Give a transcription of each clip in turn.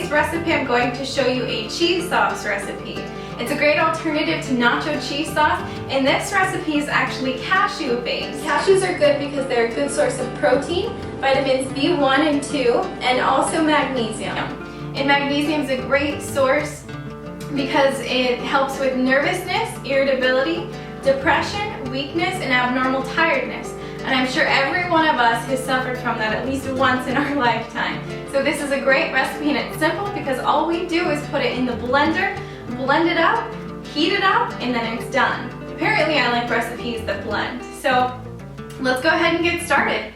today's recipe I'm going to show you a cheese sauce recipe. It's a great alternative to nacho cheese sauce, and this recipe is actually cashew based. Cashews are good because they're a good source of protein, vitamins B1 and 2, and also magnesium. And magnesium is a great source because it helps with nervousness, irritability, depression, weakness, and abnormal tiredness. And I'm sure every one of us has suffered from that at least once in our lifetime. So this is a great recipe, and it's simple because all we do is put it in the blender, blend it up, heat it up, and then it's done. Apparently I like recipes that blend. So let's go ahead and get started.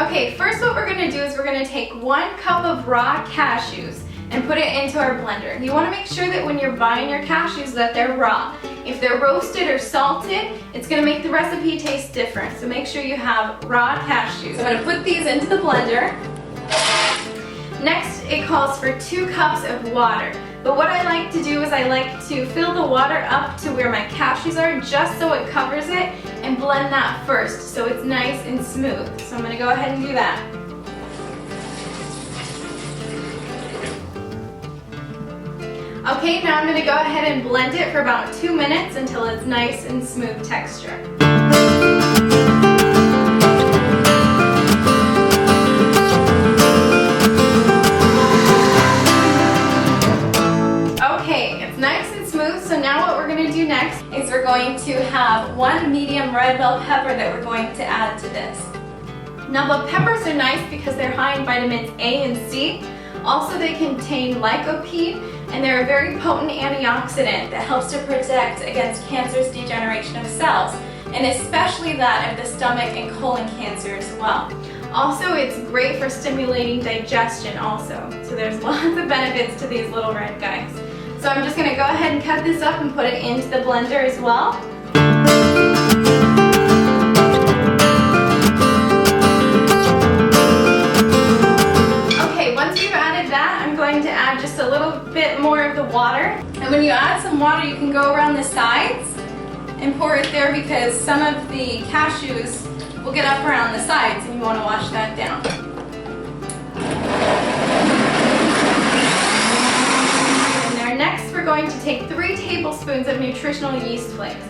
Okay, first what we're going to do is we're going to take 1 cup of raw cashews and put it into our blender. You want to make sure that when you're buying your cashews that they're raw. If they're roasted or salted, it's going to make the recipe taste different. So make sure you have raw cashews. So I'm going to put these into the blender. Next, it calls for 2 cups of water. But what I like to do is I like to fill the water up to where my cashews are just so it covers it, and blend that first so it's nice and smooth. So I'm going to go ahead and do that. Okay, now I'm going to go ahead and blend it for about 2 minutes until it's nice and smooth texture. Okay, it's nice and smooth, so now what we're going to do next is we're going to have 1 medium red bell pepper that we're going to add to this. Now bell peppers are nice because they're high in vitamins A and C. Also, they contain lycopene, and they're a very potent antioxidant that helps to protect against cancer's degeneration of cells, and especially that of the stomach and colon cancer as well. Also, it's great for stimulating digestion also. So there's lots of benefits to these little red guys. So I'm just going to go ahead and cut this up and put it into the blender as well. To add just a little bit more of the water, and when you add some water you can go around the sides and pour it there because some of the cashews will get up around the sides and you want to wash that down. And now next we're going to take 3 tablespoons of nutritional yeast flakes,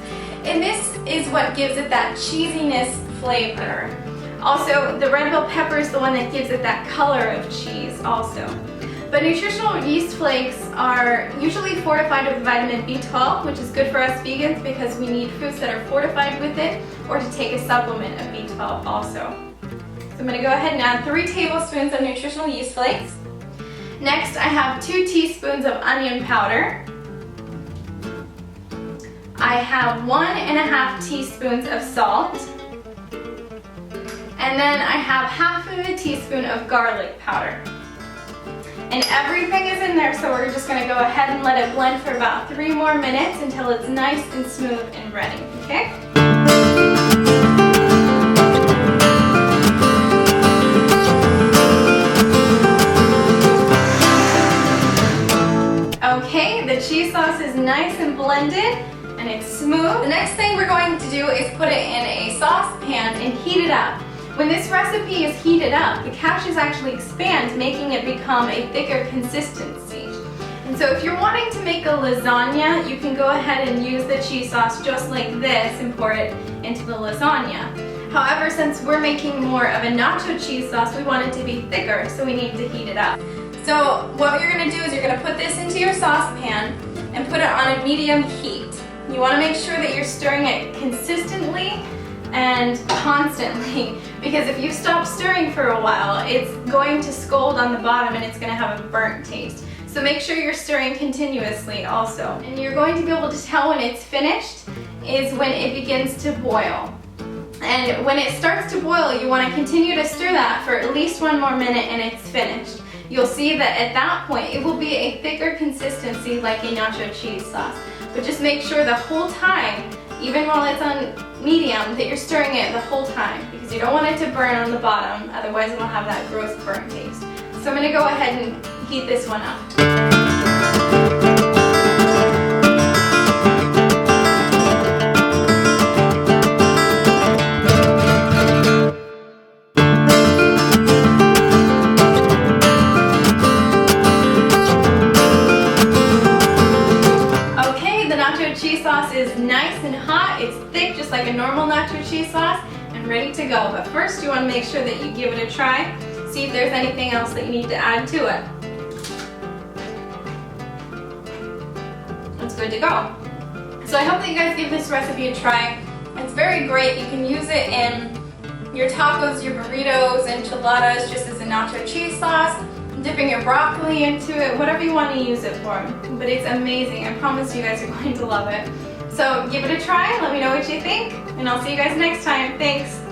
and this is what gives it that cheesiness flavor. Also, the red bell pepper is the one that gives it that color of cheese also. But nutritional yeast flakes are usually fortified with vitamin B12, which is good for us vegans because we need foods that are fortified with it, or to take a supplement of B12 also. So I'm going to go ahead and add 3 tablespoons of nutritional yeast flakes. Next, I have 2 teaspoons of onion powder. I have 1½ teaspoons of salt. And then I have ½ teaspoon of garlic powder. And everything is in there, so we're just going to go ahead and let it blend for about 3 more minutes until it's nice and smooth and ready, okay? Okay, the cheese sauce is nice and blended and it's smooth. The next thing we're going to do is put it in a saucepan and heat it up. When this recipe is heated up, the cashews actually expand, making it become a thicker consistency. And so if you're wanting to make a lasagna, you can go ahead and use the cheese sauce just like this and pour it into the lasagna. However, since we're making more of a nacho cheese sauce, we want it to be thicker, so we need to heat it up. So what you're going to do is you're going to put this into your saucepan and put it on a medium heat. You want to make sure that you're stirring it consistently and constantly, because if you stop stirring for a while, it's going to scald on the bottom and it's going to have a burnt taste. So make sure you're stirring continuously also. And you're going to be able to tell when it's finished is when it begins to boil. And when it starts to boil, you want to continue to stir that for at least 1 more minute and it's finished. You'll see that at that point it will be a thicker consistency like a nacho cheese sauce. But just make sure the whole time, even while it's on medium, that you're stirring it the whole time because you don't want it to burn on the bottom, otherwise it'll have that gross burnt taste. So I'm going to go ahead and heat this one up. cheese sauce is nice and hot. It's thick, just like a normal nacho cheese sauce, and ready to go. But first, you want to make sure that you give it a try. See if there's anything else that you need to add to it. It's good to go. So I hope that you guys give this recipe a try. It's very great. You can use it in your tacos, your burritos, enchiladas, just as a nacho cheese sauce, dipping your broccoli into it, whatever you want to use it for. But it's amazing. I promise you guys are going to love it. So give it a try. Let me know what you think, and I'll see you guys next time. Thanks.